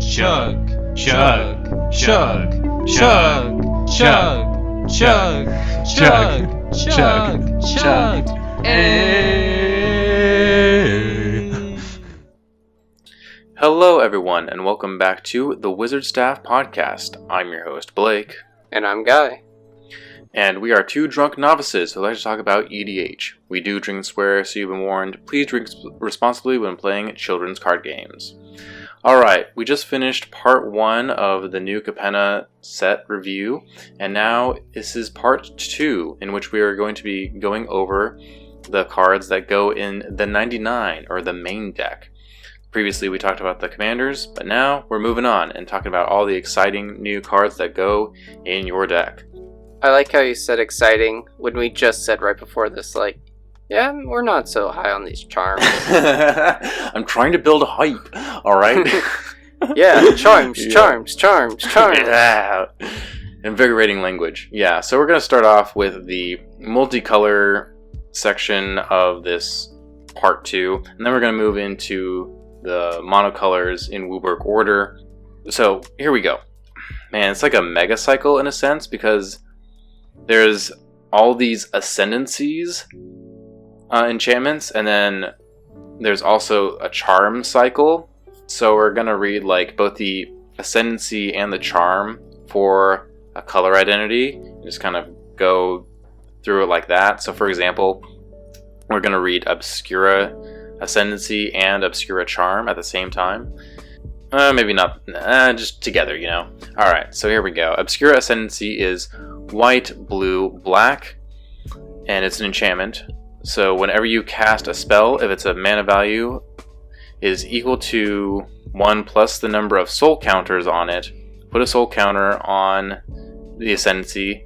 chug, chug, chug, chug, chug, chug, chug, chug, chug, Hello everyone, and welcome back to the Wizard Staff Podcast. I'm your host, Blake. And I'm Guy. And we are two drunk novices who like to talk about EDH. We do drink and swear, so you've been warned. Please drink responsibly when playing children's card games. Alright, we just finished part 1 of the new Capenna set review, and now this is part 2, in which we are going to be going over the cards that go in the 99, or the main deck. Previously we talked about the commanders, but now we're moving on and talking about all the exciting new cards that go in your deck. I like how you said exciting when we just said right before this, like, yeah, we're not so high on these charms. I'm trying to build a hype, alright? Yeah, charms. Yeah. Invigorating language. Yeah, so we're going to start off with the multicolor section of this part 2, and then we're going to move into the monocolors in Wooburg order. So here we go. Man, it's like a mega cycle in a sense, because there's all these ascendancies enchantments, and then there's also a charm cycle. So we're gonna read like both the ascendancy and the charm for a color identity, just kind of go through it like that. So for example, we're gonna read Obscura Ascendancy and Obscura Charm at the same time. Maybe not, just together, you know. Alright, so here we go. Obscura Ascendancy is white, blue, black, and it's an enchantment. So whenever you cast a spell, if it's a mana value is equal to 1 plus the number of soul counters on it, put a soul counter on the Ascendancy,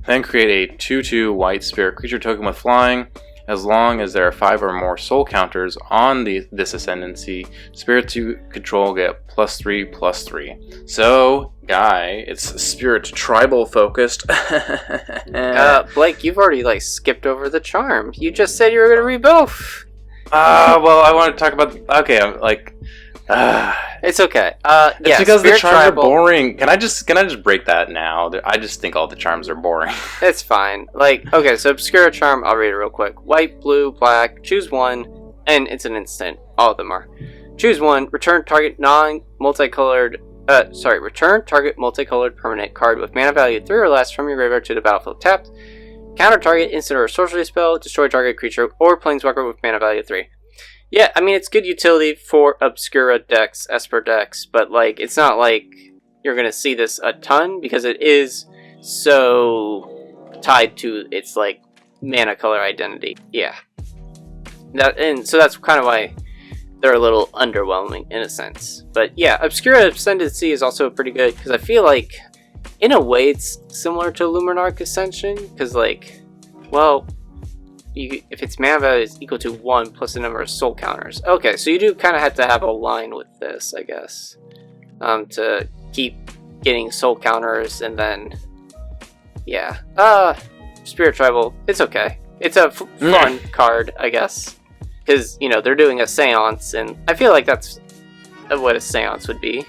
then create a 2/2 white spirit creature token with flying. As long as there are 5 or more soul counters on this Ascendancy, spirits you control get +3/+3. So, Guy, it's spirit tribal focused. Blake, you've already skipped over the charm. You just said you were going to read both. Well, I want to talk about. Okay, I'm like. It's okay. It's because the charms are boring. Can I just break that now? I just think all the charms are boring. It's fine. Okay, so Obscura Charm, I'll read it real quick. White, blue, black, choose one, and it's an instant. All of them are. Choose one, return target multicolored permanent card with mana value 3 or less from your graveyard to the battlefield tapped. Counter target instant or sorcery spell, destroy target creature or planeswalker with mana value 3. Yeah, I mean, it's good utility for Obscura decks, Esper decks, but, it's not like you're going to see this a ton, because it is so tied to its, mana color identity. Yeah. So that's kind of why they're a little underwhelming, in a sense. But, yeah, Obscura Ascendancy is also pretty good, because I feel like, in a way, it's similar to Luminarch Ascension, because, if its mana value is equal to 1 plus the number of soul counters. Okay, so you do kind of have to have a line with this, I guess. To keep getting soul counters, and then... Yeah. Spirit Tribal, it's okay. It's a fun card, I guess. Because, they're doing a seance, and I feel like that's what a seance would be.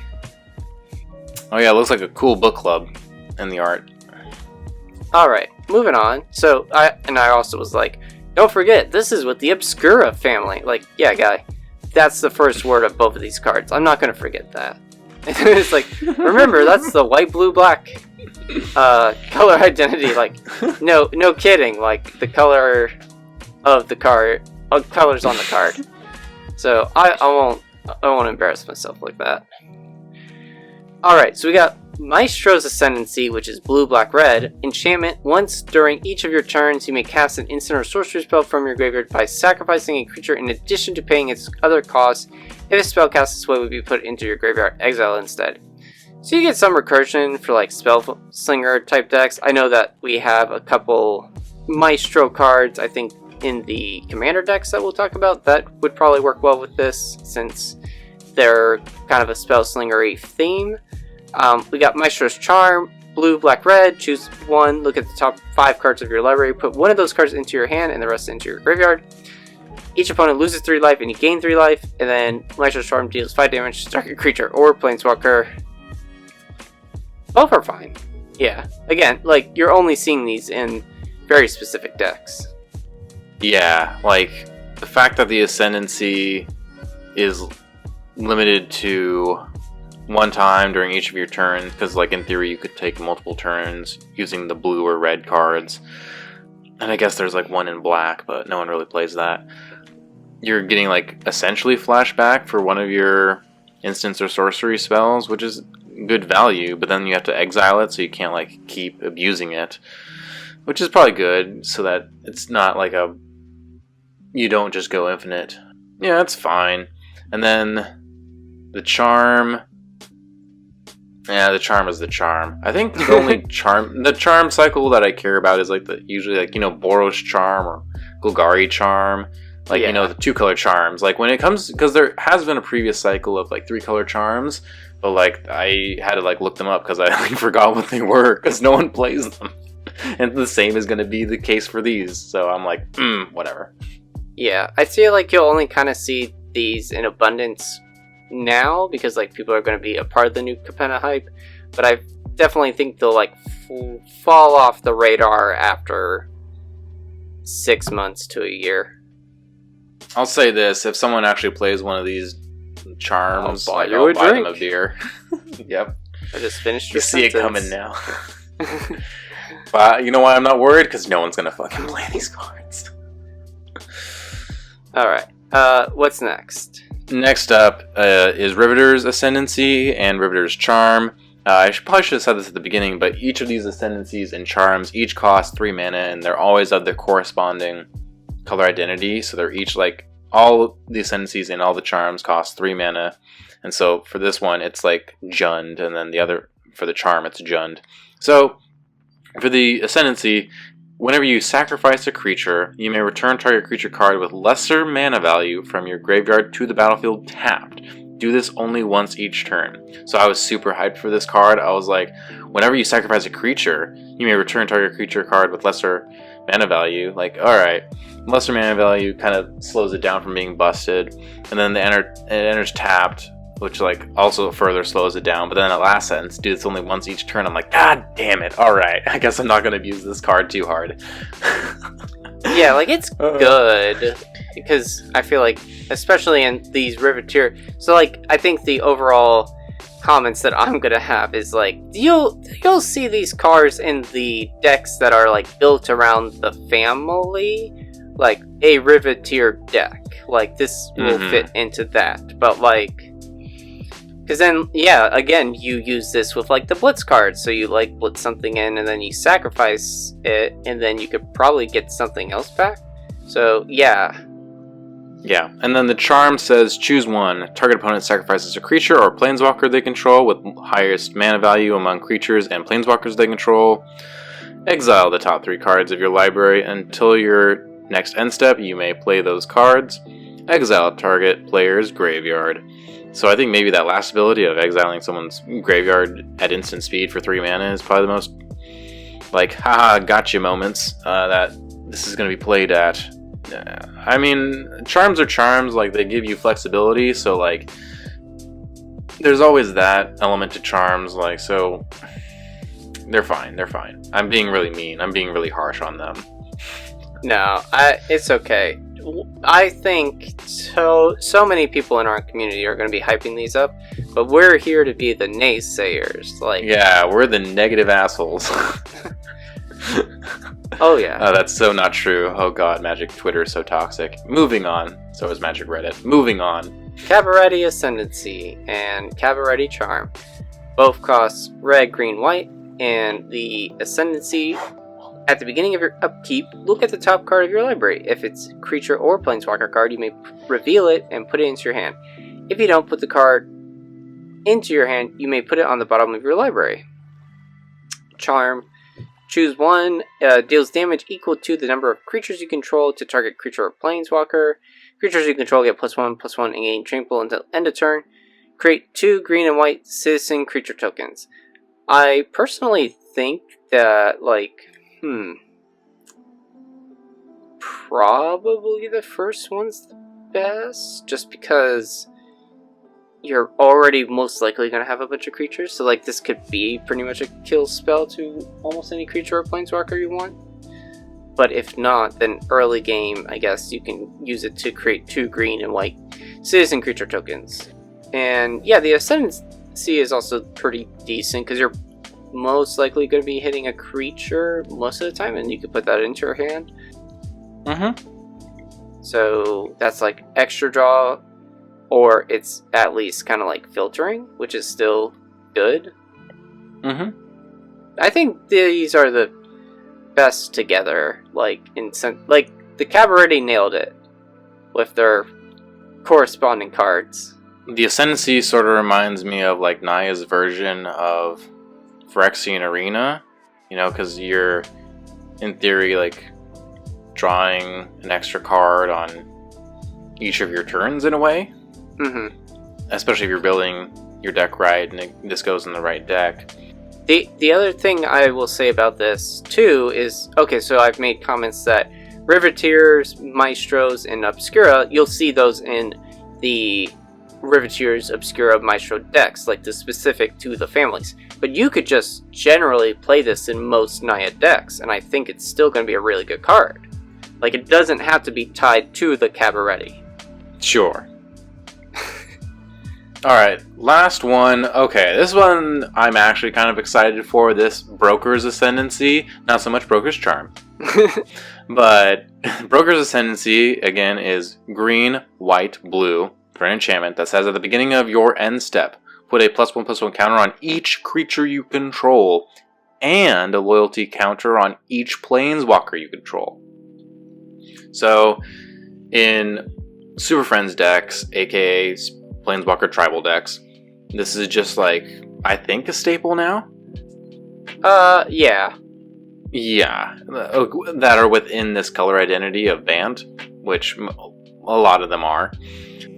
Oh yeah, it looks like a cool book club in the art. Alright, moving on. So, I also was like... Don't forget, this is with the Obscura family. Yeah, Guy, that's the first word of both of these cards. I'm not going to forget that. It's remember, that's the white, blue, black color identity. No kidding. The color of the card, colors on the card. So, I won't embarrass myself like that. Alright, so we got Maestro's Ascendancy, which is blue, black, red. Enchantment. Once during each of your turns, you may cast an instant or sorcery spell from your graveyard by sacrificing a creature in addition to paying its other costs. If a spell cast this way, would be put into your graveyard exile instead. So you get some recursion for spell slinger type decks. I know that we have a couple Maestro cards, I think, in the commander decks that we'll talk about that would probably work well with this, since they're kind of a spell slingery theme. We got Maestro's Charm, blue, black, red. Choose one, look at the top 5 cards of your library, put one of those cards into your hand and the rest into your graveyard. Each opponent loses 3 life and you gain 3 life, and then Maestro Charm deals 5 damage to target creature or planeswalker. Both are fine. Yeah. Again, like, you're only seeing these in very specific decks. Yeah, like, the fact that the Ascendancy is limited to 1 time during each of your turns, because, like, in theory you could take multiple turns using the blue or red cards. And I guess there's, like, 1 in black, but no one really plays that. You're getting, like, essentially flashback for one of your instance or sorcery spells, which is good value, but then you have to exile it so you can't, like, keep abusing it, which is probably good, so that it's not like you don't just go infinite. Yeah, that's fine. And then the charm. Yeah, the charm is the charm. I think the only the charm cycle that I care about is, like, usually, like, you know, Boros charm or Golgari charm. Like, you know, the 2-color charms. Like, when it comes... Because there has been a previous cycle of, like, 3-color charms. But, like, I had to, like, look them up because I, like, forgot what they were. Because no one plays them. And the same is going to be the case for these. So I'm like, whatever. Yeah, I feel like you'll only kind of see these in abundance now. Because, like, people are going to be a part of the new Capenna hype. But I definitely think they'll, like, fall off the radar after 6 months to a year. I'll say this, if someone actually plays one of these charms, I'll buy them a beer. Yep. I just finished You see it coming now. But you know why I'm not worried? Because no one's going to fucking play these cards. Alright, what's next? Next up is Riveter's Ascendancy and Riveter's Charm. I probably should have said this at the beginning, but each of these Ascendancies and Charms each cost 3 mana, and they're always of their corresponding color identity, so they're each, like, all the Ascendancies and all the Charms cost 3 mana, and so for this one it's like Jund, and then the other, for the Charm, it's Jund. So for the Ascendancy, whenever you sacrifice a creature, you may return target creature card with lesser mana value from your graveyard to the battlefield tapped. Do this only once each turn. So I was super hyped for this card. I was like, whenever you sacrifice a creature, you may return target creature card with lesser mana value. Like, alright, lesser mana value kind of slows it down from being busted, and then it enters tapped, which, like, also further slows it down. But then that last sentence, dude, it's only once each turn. I'm like, god damn it, alright, I guess I'm not going to abuse this card too hard. Yeah, like, it's good, because I feel like, especially in these Riveteer, so, like, I think the overall comments that I'm gonna have is, like, you'll see these cards in the decks that are, like, built around the family, like a Riveteer deck. Like, this will fit into that, but, like, because then, yeah, again, you use this with, like, the Blitz cards, so you, like, blitz something in, and then you sacrifice it, and then you could probably get something else back. So, yeah. Yeah, and then the Charm says, choose one. Target opponent sacrifices a creature or planeswalker they control with highest mana value among creatures and planeswalkers they control. Exile the top 3 cards of your library until your next end step. You may play those cards. Exile target player's graveyard. So I think maybe that last ability of exiling someone's graveyard at instant speed for 3 mana is probably the most, like, haha, gotcha moments that this is going to be played at. I mean, charms are charms, like, they give you flexibility, so, like, there's always that element to charms, like, so they're fine. I'm being really mean. I'm being really harsh on them. No, it's okay. I think so many people in our community are going to be hyping these up, but we're here to be the naysayers. Like, yeah, we're the negative assholes. Oh yeah. Oh, that's so not true. Oh god, Magic Twitter is so toxic. Moving on. So is Magic Reddit. Moving on. Cabaret Ascendancy and Cabaret Charm both cost red, green, white, and the Ascendancy, at the beginning of your upkeep, look at the top card of your library. If it's creature or planeswalker card, you may reveal it and put it into your hand. If you don't put the card into your hand, you may put it on the bottom of your library. Charm. Choose one, deals damage equal to the number of creatures you control to target creature or planeswalker. Creatures you control get +1/+1 and gain trample until end of turn. Create 2 green and white citizen creature tokens. I personally think that, like, probably the first one's the best, just because you're already most likely going to have a bunch of creatures, so like this could be pretty much a kill spell to almost any creature or planeswalker you want. But if not, then early game, I guess you can use it to create 2 green and white citizen creature tokens. And yeah, the Ascendancy is also pretty decent, because you're most likely going to be hitting a creature most of the time, and you can put that into your hand. So that's like extra draw, or it's at least kind of like filtering, which is still good. I think these are the best together. Like the Cabaret nailed it with their corresponding cards. The Ascendancy sort of reminds me of like Naya's version of Phyrexian Arena, you know, because you're in theory like drawing an extra card on each of your turns in a way. Especially if you're building your deck right and this goes in the right deck. The other thing I will say about this too is, okay, so I've made comments that Riveteers, Maestros, and Obscura, you'll see those in the Riveteers, Obscura, Maestro decks, like the specific to the families. But you could just generally play this in most Naya decks, and I think it's still going to be a really good card. Like, it doesn't have to be tied to the Cabaret. Sure. Alright, last one. Okay, this one I'm actually kind of excited for. This Broker's Ascendancy. Not so much Broker's Charm. But Broker's Ascendancy, again, is green, white, blue for an enchantment that says at the beginning of your end step, put a +1/+1 counter on each creature you control and a loyalty counter on each planeswalker you control. So, in Super Friends decks, aka Planeswalker Tribal decks, this is just like, I think, a staple now? Yeah. Yeah. That are within this color identity of Bant, which a lot of them are.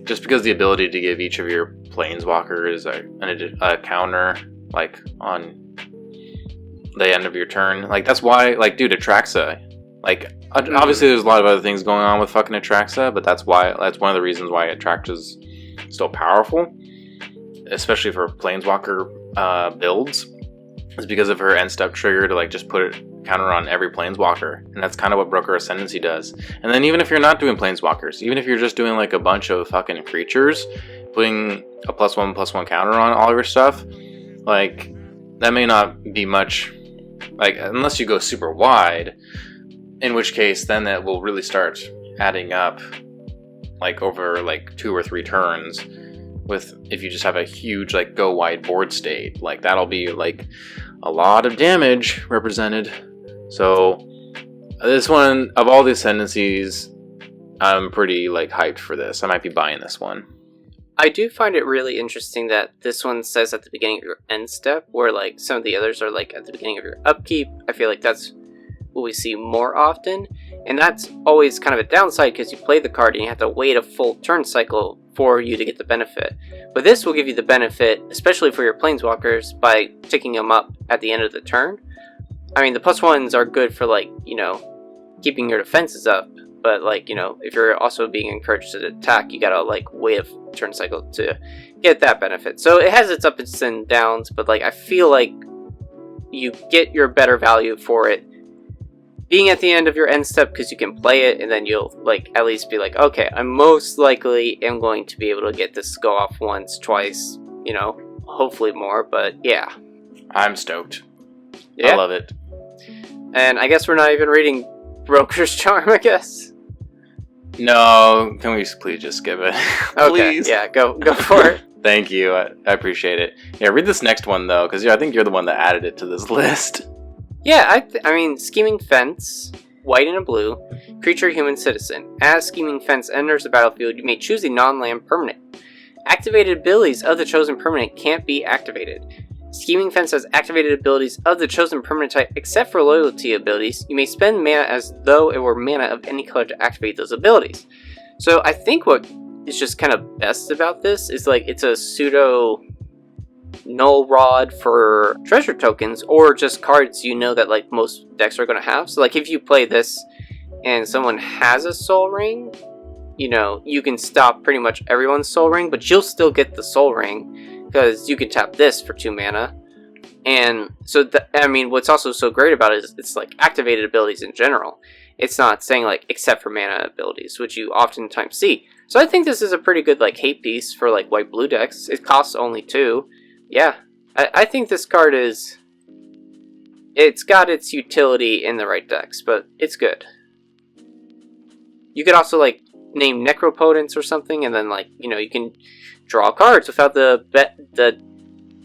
Just because the ability to give each of your Planeswalkers a counter, like, on the end of your turn. Like, that's why, like, dude, Atraxa. Like, obviously there's a lot of other things going on with fucking Atraxa, but that's one of the reasons why Atraxa's still powerful, especially for Planeswalker builds, is because of her end step trigger to like just put a counter on every Planeswalker, and that's kind of what Broker Ascendancy does. And then even if you're not doing Planeswalkers, even if you're just doing like a bunch of fucking creatures, putting a +1/+1 counter on all of your stuff, like, that may not be much, like, unless you go super wide, in which case then that will really start adding up, like, over like 2 or 3 turns. With, if you just have a huge like go wide board state, like, that'll be like a lot of damage represented. So this one, of all the Ascendancies, I'm pretty like hyped for this. I might be buying this one. I do find it really interesting that this one says at the beginning of your end step, where like some of the others are like at the beginning of your upkeep. I feel like that's what we see more often, and that's always kind of a downside because you play the card and you have to wait a full turn cycle for you to get the benefit. But this will give you the benefit, especially for your Planeswalkers, by ticking them up at the end of the turn. I mean, the +1s are good for, like, you know, keeping your defenses up, but, like, you know, if you're also being encouraged to attack, you gotta, like, wait a turn cycle to get that benefit. So it has its ups and downs, but, like, I feel like you get your better value for it being at the end of your end step, because you can play it, and then you'll, like, at least be like, okay, I most likely am going to be able to get this go off once, twice, you know, hopefully more, but yeah. I'm stoked. Yeah. I love it. And I guess we're not even reading Broker's Charm, I guess. No, can we please just skip it? Okay, Please. yeah, go for it. Thank you, I appreciate it. Yeah, read this next one though, because I think you're the one that added it to this list. Yeah, I mean, Scheming Fence, white and a blue, creature, human, citizen. As Scheming Fence enters the battlefield, you may choose a non-land permanent. Activated abilities of the chosen permanent can't be activated. Scheming Fence has activated abilities of the chosen permanent type except for loyalty abilities. You may spend mana as though it were mana of any color to activate those abilities. So I think what is just kind of best about this is, like, it's a pseudo null rod for treasure tokens, or just cards you know that, like, most decks are going to have. So, like, if you play this and someone has a soul ring, you can stop pretty much everyone's soul ring, but you'll still get the soul ring because you can tap this for 2 mana. And so, what's also so great about it is it's like activated abilities in general. It's not saying like except for mana abilities, which you oftentimes see. So I think this is a pretty good like hate piece for like white-blue decks. It costs only 2. Yeah, I think this card it's got its utility in the right decks, but it's good. You could also like name Necropotence or something, and then like you can draw cards without the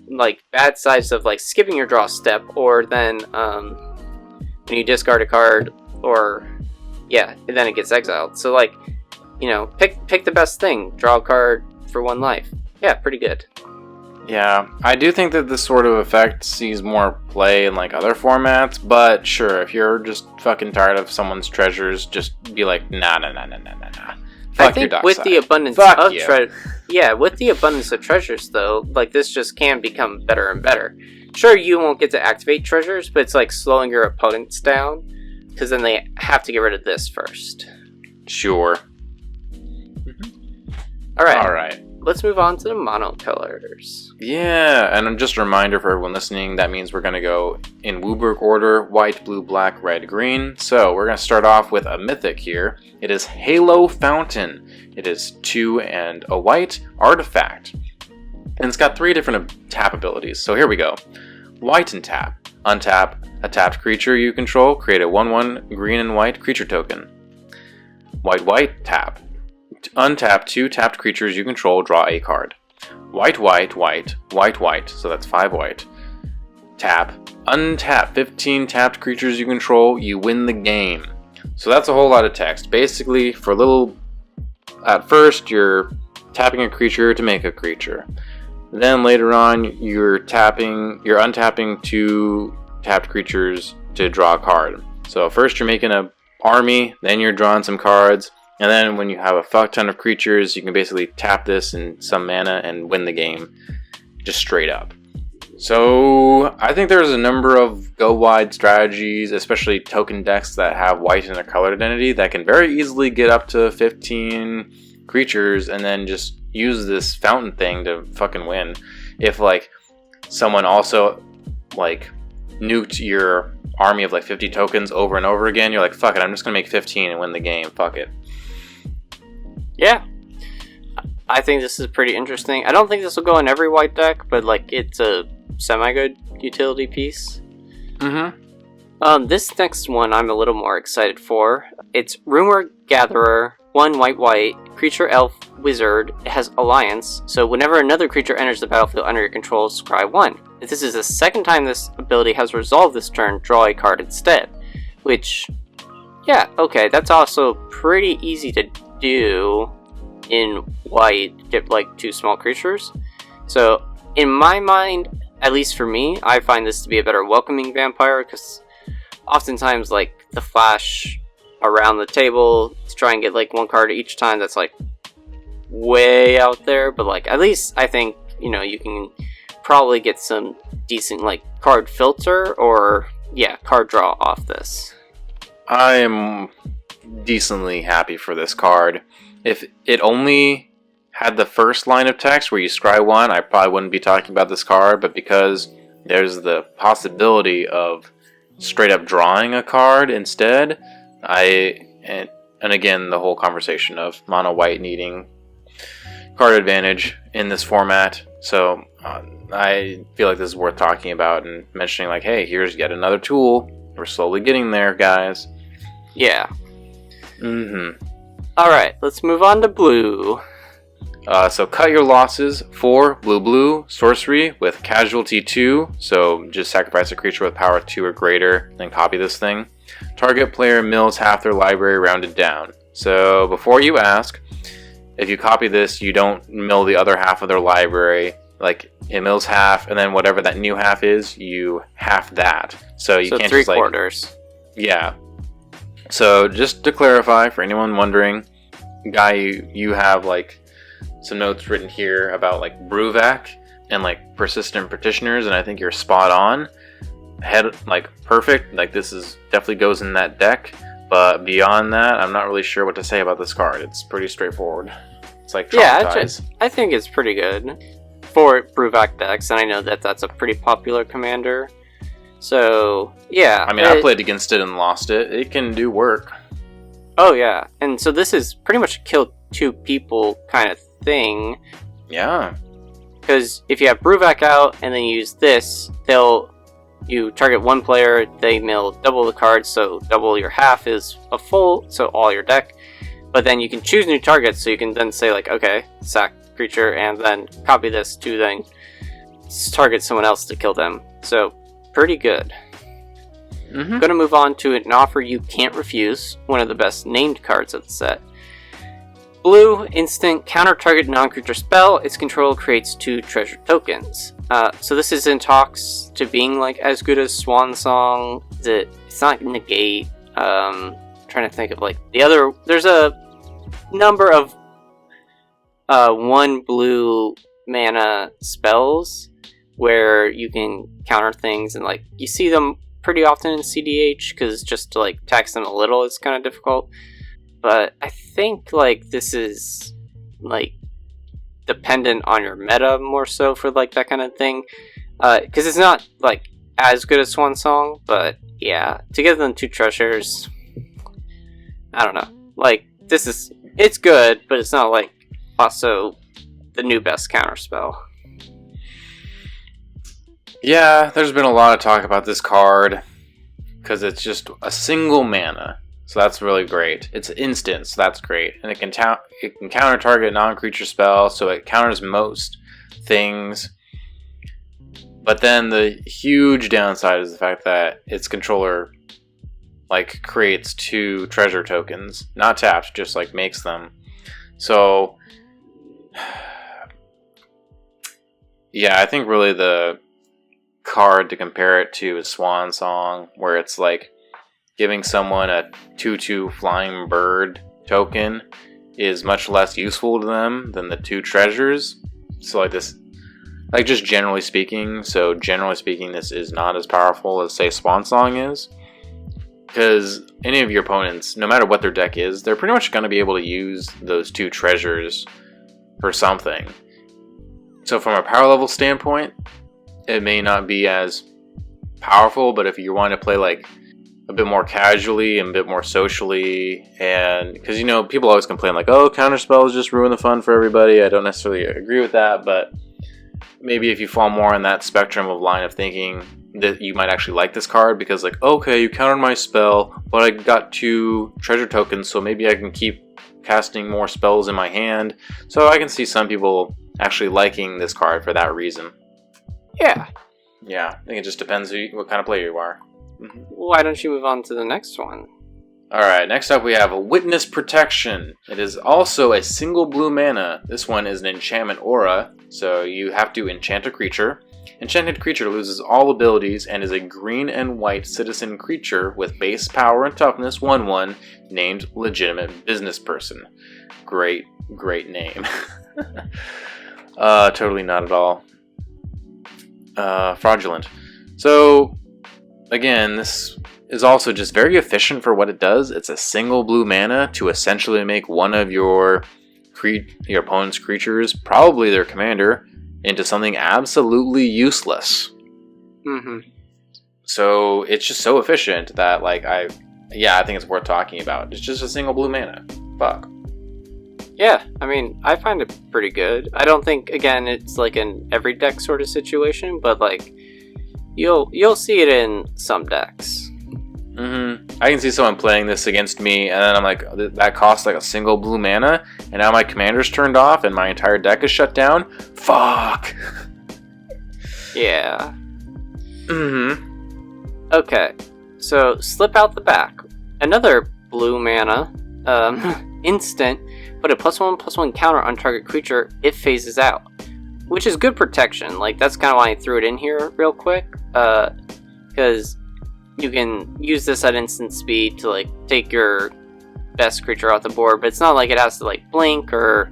like bad sides of like skipping your draw step, or then when you discard a card, or and then it gets exiled. So like pick the best thing. Draw a card for 1 life. Yeah, pretty good. Yeah, I do think that this sort of effect sees more play in like other formats, but sure, if you're just fucking tired of someone's treasures, just be like, nah. I think with the abundance with the abundance of treasures though, like this just can become better and better. Sure, you won't get to activate treasures, but it's like slowing your opponents down, because then they have to get rid of this first. Sure. Alright. Let's move on to the monocolors. Yeah, and just a reminder for everyone listening, that means we're going to go in Wooburg order: white, blue, black, red, green. So we're going to start off with a mythic here. It is Halo Fountain. It is 2 and a white artifact. And it's got 3 different tap abilities. So here we go. White and tap. Untap a tapped creature you control. Create a 1/1 green and white creature token. White, tap. Untap 2 tapped creatures you control, draw a card. White, so that's 5 white. Tap. Untap 15 tapped creatures you control, you win the game. So that's a whole lot of text. Basically, at first, you're tapping a creature to make a creature. Then later on, you're untapping 2 tapped creatures to draw a card. So first you're making an army, then you're drawing some cards, and then when you have a fuck ton of creatures, you can basically tap this in some mana and win the game just straight up. So I think there's a number of go wide strategies, especially token decks that have white in their color identity, that can very easily get up to 15 creatures and then just use this fountain thing to fucking win. If like someone also like nuked your army of like 50 tokens over and over again, you're like, fuck it, I'm just gonna make 15 and win the game, fuck it. Yeah, I think this is pretty interesting. I don't think this will go in every white deck, but like it's a semi-good utility piece. This next one I'm a little more excited for. It's Rumor Gatherer, 1 white, creature, elf, wizard. It has Alliance, so whenever another creature enters the battlefield under your control, scry 1. If this is the second time this ability has resolved this turn, draw a card instead. Which, yeah, okay, that's also pretty easy to do in white, get like 2 small creatures. So in my mind, at least for me, I find this to be a better welcoming vampire, because oftentimes like the flash around the table to try and get like 1 card each time, that's like way out there. But like at least I think you can probably get some decent like card filter or card draw off this. I am decently happy for this card. If it only had the first line of text where you scry 1, I probably wouldn't be talking about this card, but because there's the possibility of straight up drawing a card instead, and again, the whole conversation of mono white needing card advantage in this format, so I feel like this is worth talking about and mentioning, like, hey, here's yet another tool. We're slowly getting there, guys. Yeah. Alright, let's move on to blue. So cut your losses for blue sorcery with casualty 2. So just sacrifice a creature with power 2 or greater, then copy this thing. Target player mills half their library rounded down. So before you ask, if you copy this, you don't mill the other half of their library. Like, it mills half, and then whatever that new half is, you half that. So you can't just like 3/4. Yeah. So just to clarify, for anyone wondering, Guy, you have like some notes written here about like Bruvac and like persistent petitioners, and I think you're spot on. Perfect. Like, this is definitely goes in that deck. But beyond that, I'm not really sure what to say about this card. It's pretty straightforward. It's like Yeah, Traumatize. I think it's pretty good for Bruvac decks, and I know that that's a pretty popular commander. So, yeah. I mean, I played against it and lost it. It can do work. Oh, yeah. And so this is pretty much a kill two people kind of thing. Yeah. Because if you have Bruvac out and then you use this, you target one player, they mill double the cards, so double your half is a full, so all your deck. But then you can choose new targets, so you can then say like, okay, sack creature, and then copy this to then target someone else to kill them. So, pretty good. Mm-hmm. Gonna move on to an offer you can't refuse, one of the best named cards of the set. Blue, instant, counter target non-creature spell. Its control creates 2 treasure tokens. So this is in talks to being like as good as Swan Song. It's not negate. Trying to think of like the other. There's a number of 1 blue mana spells where you can counter things, and like you see them pretty often in CDH because just to like tax them a little is kind of difficult. But I think like this is like dependent on your meta more so for like that kind of thing, because it's not like as good as Swan Song, but yeah, to give them 2 treasures, I don't know. Like it's good, but it's not like also the new best counter spell. Yeah, there's been a lot of talk about this card because it's just a single mana. So that's really great. It's instant, so that's great. And it can counter target non-creature spell, so it counters most things. But then the huge downside is the fact that its controller like creates 2 treasure tokens. Not tapped, just like makes them. So yeah, I think really the card to compare it to is Swan Song, where it's like giving someone a 2/2 flying bird token is much less useful to them than the 2 treasures. So like this, like just generally speaking, this is not as powerful as say Swan Song is. Because any of your opponents, no matter what their deck is, they're pretty much going to be able to use those 2 treasures for something. So from a power level standpoint, it may not be as powerful, but if you want to play like a bit more casually and a bit more socially, and because people always complain like, oh, counter spells just ruin the fun for everybody. I don't necessarily agree with that, but maybe if you fall more on that spectrum of line of thinking, that you might actually like this card because like, okay, you countered my spell, but I got 2 treasure tokens, so maybe I can keep casting more spells in my hand. So I can see some people actually liking this card for that reason. Yeah, I think it just depends what kind of player you are. Why don't you move on to the next one? Alright, next up we have a Witness Protection. It is also a single blue mana. This one is an enchantment aura, so you have to enchant a creature. Enchanted creature loses all abilities and is a green and white citizen creature with base power and toughness 1/1 named Legitimate Business Person. Great name. Totally not at all. Fraudulent. So again, this is also just very efficient for what it does. It's a single blue mana to essentially make one of your opponent's creatures, probably their commander, into something absolutely useless. Mm-hmm. So it's just so efficient that I think it's worth talking about. It's just a single blue mana. Fuck. Yeah, I mean, I find it pretty good. I don't think, again, it's like an every deck sort of situation, but like you'll see it in some decks. Mm-hmm. I can see someone playing this against me, and then I'm like, that costs like a single blue mana, and now my commander's turned off, and my entire deck is shut down. Fuck. Yeah. Mm-hmm. Okay, so Slip Out the Back. Another blue mana, instant, put a +1/+1 counter on target creature if phases out. Which is good protection. Like, that's kind of why I threw it in here real quick. Because you can use this at instant speed to, like, take your best creature off the board. But it's not like it has to, like, blink or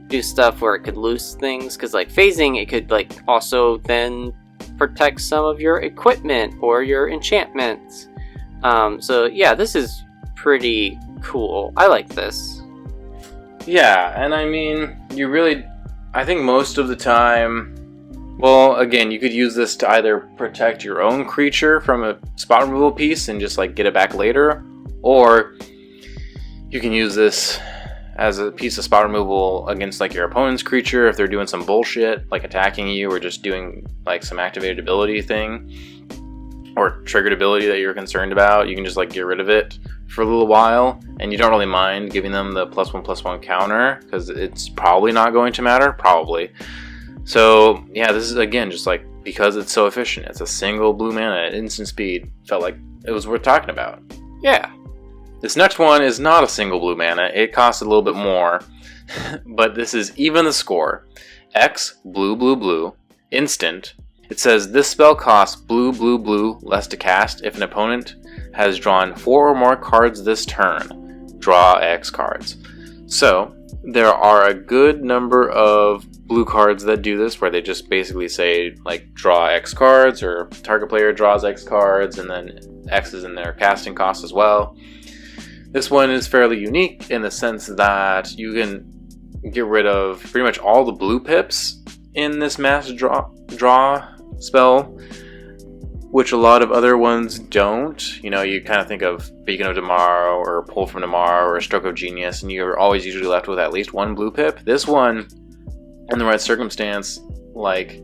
do stuff where it could lose things. Because, like, phasing, it could, like, also then protect some of your equipment or your enchantments. So, yeah, this is pretty cool. I like this. Yeah, and I mean, I think most of the time, well, again, you could use this to either protect your own creature from a spot removal piece and just like get it back later, or you can use this as a piece of spot removal against like your opponent's creature if they're doing some bullshit, like attacking you or just doing like some activated ability thing or triggered ability that you're concerned about. You can just like get rid of it for a little while, and you don't really mind giving them the +1/+1 counter because it's probably not going to matter, probably. So yeah, this is again just like because it's so efficient. It's a single blue mana at instant speed. Felt like it was worth talking about. Yeah. This next one is not a single blue mana. It costs a little bit more, but this is even the score. X, blue, blue, blue, instant. It says this spell costs blue, blue, blue, less to cast if an opponent has drawn 4 or more cards this turn. Draw X cards. So, there are a good number of blue cards that do this, where they just basically say, like, draw X cards, or target player draws X cards, and then X is in their casting cost as well. This one is fairly unique in the sense that you can get rid of pretty much all the blue pips in this mass draw spell, which a lot of other ones don't. You know, you kind of think of Beacon of Tomorrow or Pull from Tomorrow or Stroke of Genius, and you're always usually left with at least one blue pip. This one, in the right circumstance, like,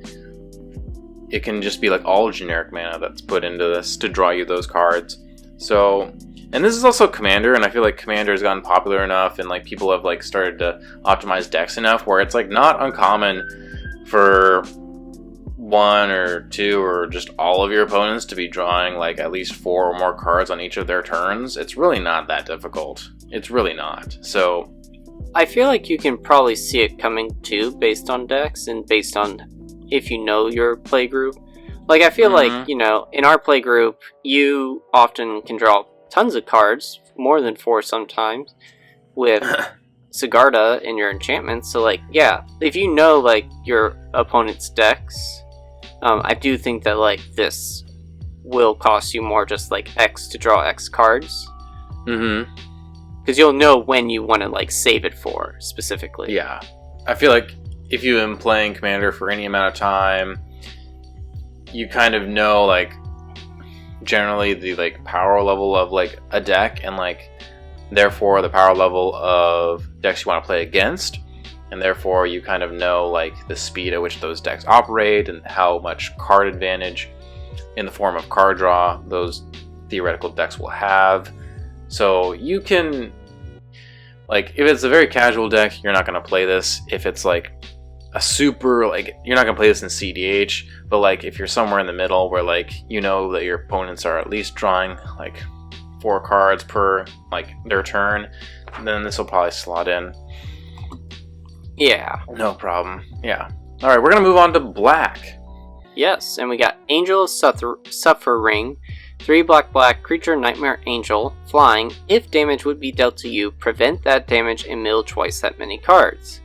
it can just be like all generic mana that's put into this to draw you those cards. So, and this is also Commander, and I feel like Commander has gotten popular enough, and like people have like started to optimize decks enough where it's like not uncommon for 1 or 2 or just all of your opponents to be drawing like at least 4 or more cards on each of their turns. It's really not that difficult. It's really not. So I feel like you can probably see it coming too, based on decks and based on if you know your play group. Like, I feel like, you know, in our play group, you often can draw tons of cards, more than 4 sometimes, with Sigarda in your enchantments. So, like, yeah, if you know, like, your opponent's decks, I do think that, like, this will cost you more, just, like, X to draw X cards. Mm-hmm. Because you'll know when you want to, like, save it for, specifically. Yeah. I feel like if you've been playing Commander for any amount of time, you kind of know, like, generally the, like, power level of, like, a deck, and, like, therefore the power level of decks you want to play against, and therefore you kind of know, like, the speed at which those decks operate and how much card advantage in the form of card draw those theoretical decks will have. So you can, like, if it's a very casual deck, you're not going to play this. If it's, like, a super, like, you're not going to play this in CDH, but, like, if you're somewhere in the middle where, like, you know that your opponents are at least drawing, like, 4 cards per, like, their turn, then this will probably slot in. Yeah. No problem. Yeah. Alright, we're going to move on to black. Yes, and we got Angel of Suffering, 3 black, creature, nightmare, angel, flying. If damage would be dealt to you, prevent that damage and mill twice that many cards.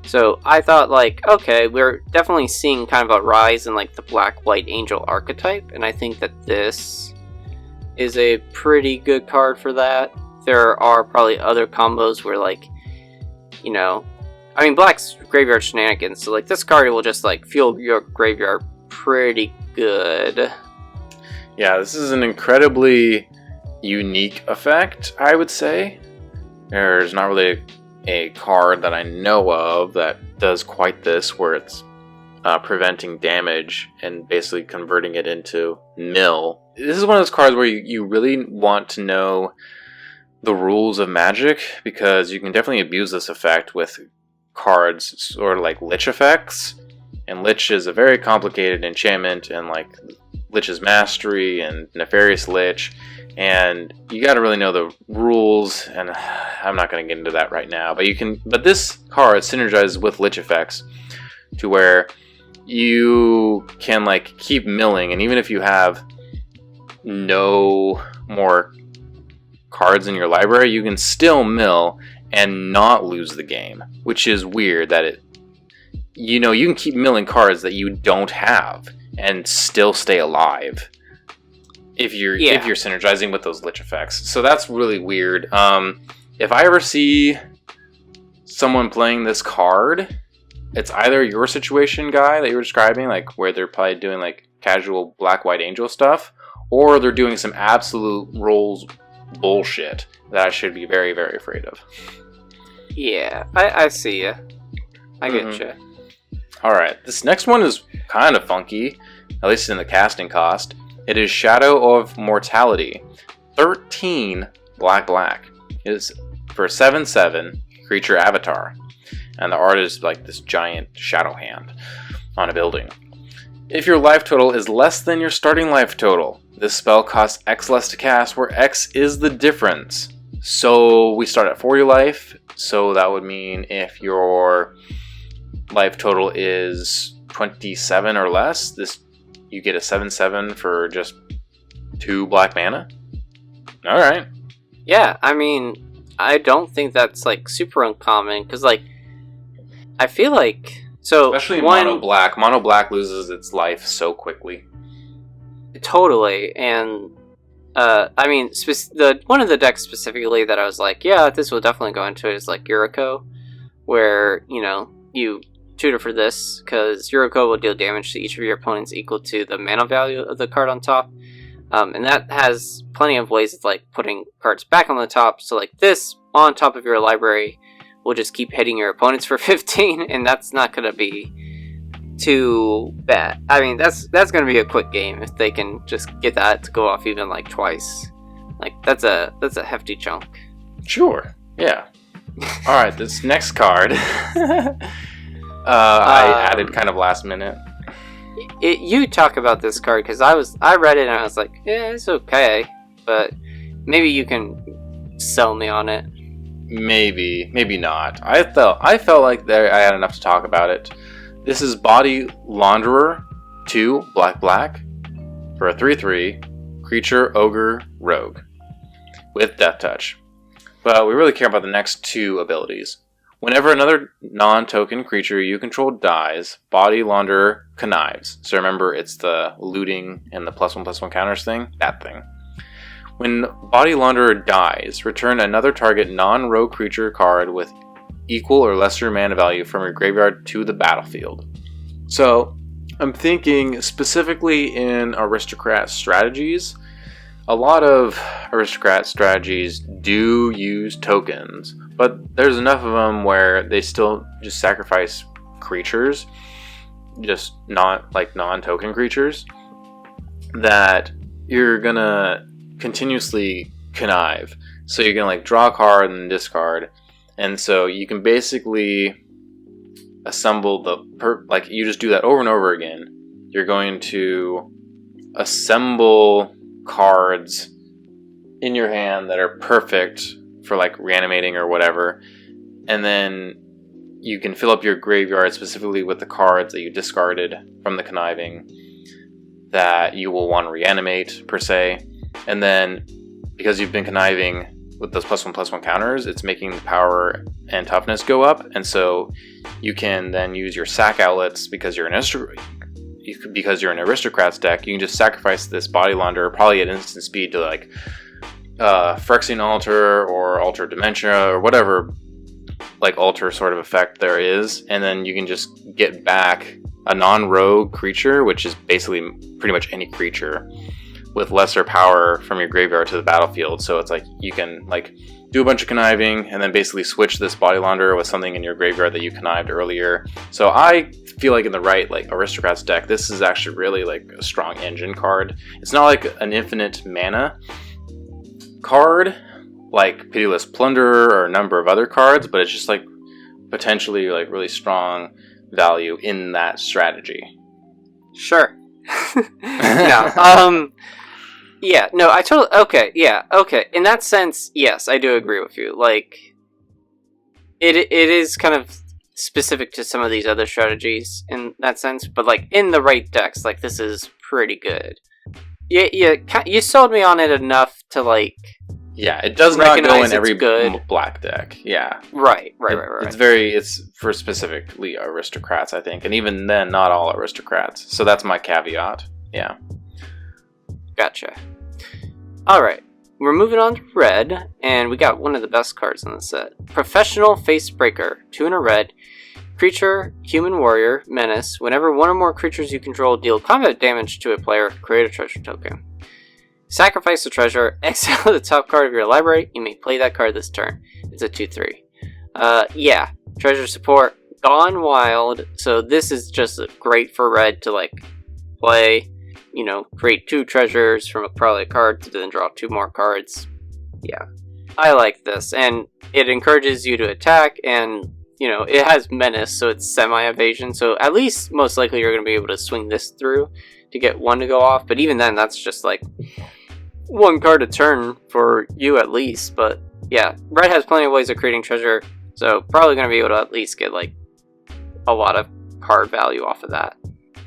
So I thought, like, okay, we're definitely seeing kind of a rise in, like, the black-white angel archetype, and I think that this is a pretty good card for that. There are probably other combos where, like, you know, I mean, black's graveyard shenanigans, so, like, this card will just, like, fuel your graveyard pretty good. Yeah, this is an incredibly unique effect, I would say. There's not really a card that I know of that does quite this, where it's preventing damage and basically converting it into mill. This is one of those cards where you really want to know the rules of Magic, because you can definitely abuse this effect with cards sort of like Lich effects. And Lich is a very complicated enchantment, and like Lich's Mastery and Nefarious Lich, and you got to really know the rules, and I'm not going to get into that right now, but this card synergizes with Lich effects to where you can, like, keep milling, and even if you have no more cards in your library, you can still mill and not lose the game, which is weird that you can keep milling cards that you don't have and still stay alive. if you're synergizing with those lich effects. So that's really weird. If I ever see someone playing this card, it's either your situation, guy, that you were describing, like where they're probably doing like casual black-white angel stuff, or they're doing some absolute rolls bullshit that I should be very, very afraid of. Yeah, I see ya. I get you. Alright, this next one is kind of funky, at least in the casting cost. It is Shadow of Mortality. 13 black. It is for 7/7 creature avatar. And the art is like this giant shadow hand on a building. If your life total is less than your starting life total, this spell costs X less to cast, where X is the difference. So we start at 40 life, so that would mean if your life total is 27 or less, you get a 7/7 for just 2 black mana. Alright. Yeah, I mean, I don't think that's like super uncommon, because like I feel like especially mono black. Mono black loses its life so quickly. Totally, and I mean, one of the decks specifically that I was like, yeah, this will definitely go into it is like Yuriko, where you tutor for this because Yuriko will deal damage to each of your opponents equal to the mana value of the card on top, and that has plenty of ways of like putting cards back on the top. So like this on top of your library will just keep hitting your opponents for 15, and that's not going to be too bad. I mean, that's going to be a quick game if they can just get that to go off even like twice. Like that's a hefty chunk. Sure. Yeah. All right. This next card, I added kind of last minute. You talk about this card because I read it and I was like, yeah, it's okay, but maybe you can sell me on it. Maybe not. I felt like I had enough to talk about it. This is Body Launderer, 2 black for a 3/3 creature ogre rogue with Death Touch. But we really care about the next 2 abilities. Whenever another non-token creature you control dies, Body Launderer connives. So remember, it's the looting and the +1/+1 counters thing. That thing. When Body Launderer dies, return another target non-rogue creature card with equal or lesser mana value from your graveyard to the battlefield. So, I'm thinking specifically in Aristocrat strategies. A lot of Aristocrat strategies do use tokens, but there's enough of them where they still just sacrifice creatures, just not like non-token creatures, that you're gonna continuously connive. So you're gonna like draw a card and discard, and so you can basically assemble like you just do that over and over again. You're going to assemble cards in your hand that are perfect for like reanimating or whatever, and then you can fill up your graveyard specifically with the cards that you discarded from the conniving that you will want to reanimate per se. And then, because you've been conniving with those +1/+1 counters, it's making the power and toughness go up. And so you can then use your sack outlets because you're an Aristocrats deck. You can just sacrifice this Body Launderer probably at instant speed to like Phyrexian Altar or Altar Dementia or whatever like altar sort of effect there is. And then you can just get back a non-rogue creature, which is basically pretty much any creature, with lesser power from your graveyard to the battlefield. So it's like you can like do a bunch of conniving and then basically switch this Body Launderer with something in your graveyard that you connived earlier. So I feel like in the right like Aristocrats deck, this is actually really like a strong engine card. It's not like an infinite mana card like Pitiless Plunderer or a number of other cards, but it's just like potentially like really strong value in that strategy. Sure. No. Yeah, no, I totally... Okay, yeah, okay. In that sense, yes, I do agree with you. Like, it is kind of specific to some of these other strategies in that sense, but, like, in the right decks, like, this is pretty good. You sold me on it enough to, like... Yeah, it does not go in every black deck. Yeah. Right. It's for specifically Aristocrats, I think, and even then, not all Aristocrats. So that's my caveat. Yeah. Gotcha. Alright, we're moving on to red, and we got one of the best cards in the set. Professional Facebreaker, 2 and a red. Creature, human warrior, menace. Whenever one or more creatures you control deal combat damage to a player, create a treasure token. Sacrifice a treasure, exile the top card of your library, you may play that card this turn. It's a 2/3. Yeah, treasure support, gone wild, so this is just great for red to like play, you know, create 2 treasures from probably a card to then draw 2 more cards. Yeah, I like this, and it encourages you to attack, and you know, it has menace, so it's semi-evasion, so at least most likely you're going to be able to swing this through to get 1 to go off, but even then that's just like 1 card a turn for you at least. But yeah, red has plenty of ways of creating treasure, so probably going to be able to at least get like a lot of card value off of that.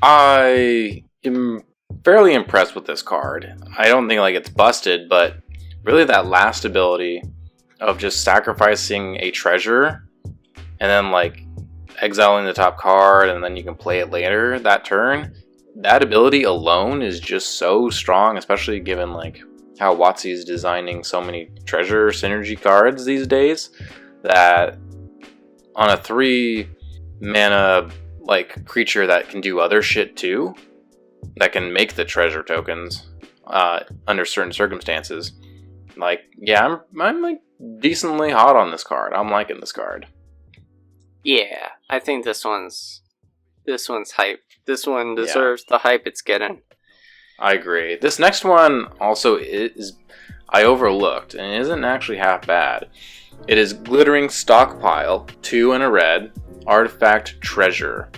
I am fairly impressed with this card. I don't think like it's busted, but really that last ability of just sacrificing a treasure and then like exiling the top card and then you can play it later that turn, that ability alone is just so strong, especially given like how WotC is designing so many treasure synergy cards these days, that on a 3 mana like creature that can do other shit too, that can make the treasure tokens under certain circumstances. Like, yeah, I'm like decently hot on this card. I'm liking this card. Yeah, I think this one's hype. This one deserves the hype it's getting. I agree. This next one also is I overlooked and isn't actually half bad. It is Glittering Stockpile, 2 and a red, artifact treasure.